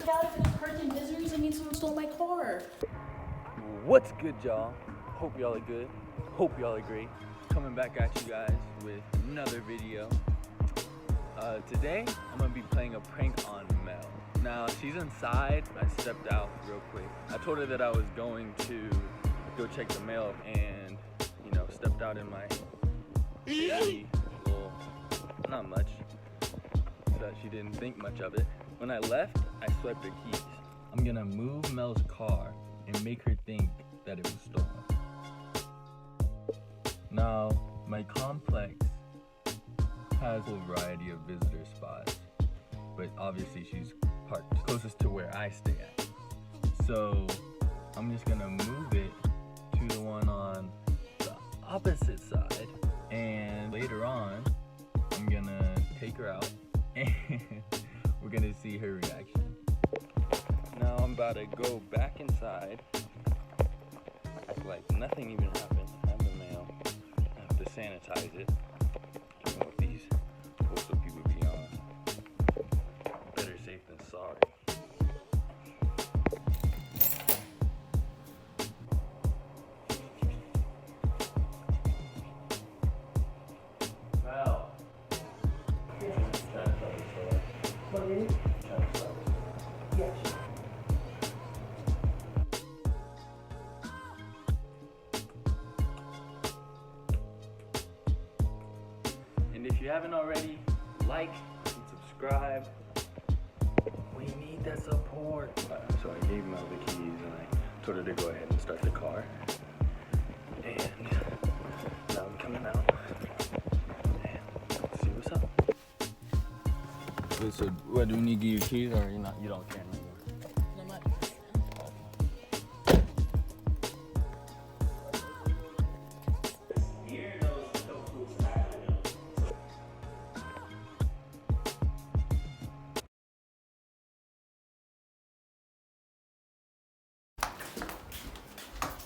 freak out if it was hurting visitors. I mean, someone stole my car. What's good, y'all? Hope y'all are good. Hope y'all are great. Coming back at you guys with another video. Today, I'm gonna be playing a prank on Mel. Now, she's inside. I stepped out real quick. I told her that I was going to go check the mail and, stepped out in my little, not much, so she didn't think much of it. When I left, I swiped her keys. I'm gonna move Mel's car and make her think that it was stolen. Now, my complex has a variety of visitor spots, but obviously she's parked closest to where I stay at. So I'm just gonna move it to the one on the opposite side, and later on, I'm gonna take her out and we're gonna see her reaction. Now I'm about to go back inside, act like nothing even happened. I have the mail, I have to sanitize it. Even with these, most of people be on. Better safe than sorry. Mel. What is it? Yeah, sure. And if you haven't already, like and subscribe. We need that support. So I gave Mel the keys and I told her to go ahead and start the car. And now I'm coming out. And let's see what's up. Wait, so what, do we need to give you keys or you don't care anymore? I'm not.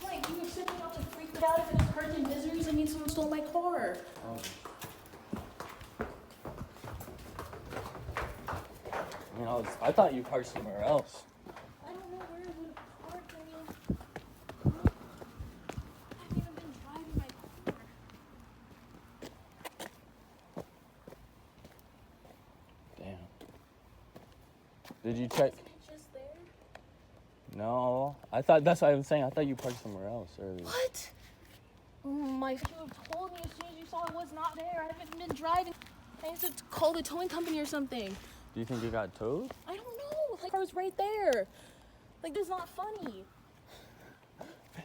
Like, you were simply not to freak out if it was hurting visitors. I mean, someone stole my car. I thought you parked somewhere else. I don't know where it would have parked. I haven't even been driving my car. Damn. Did you check? It's just there. No. I thought, that's what I was saying. I thought you parked somewhere else earlier. What? My friend would have told me as soon as you saw it was not there. I haven't been driving. I need to call the towing company or something. Do you think it got towed? I don't know. Like, the car was right there. Like, this is not funny.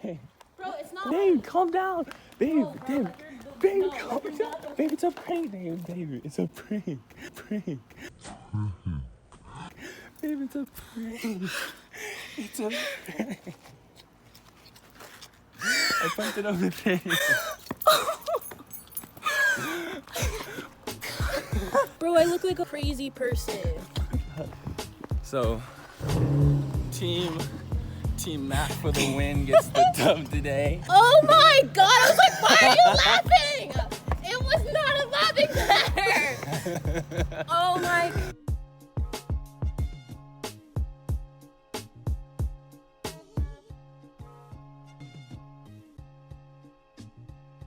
Babe. Bro, it's not Babe, calm down. Babe, No, bro, babe, like, you're- babe, no, calm like, you're down. not the- Babe, it's a prank, babe, it's a prank. Prank. Babe, it's a prank. It's a prank. I punked it over there. Bro, I look like a crazy person. So, Team Matt for the win gets the dub today. Oh my god, I was like, why are you laughing? It was not a laughing matter. Oh my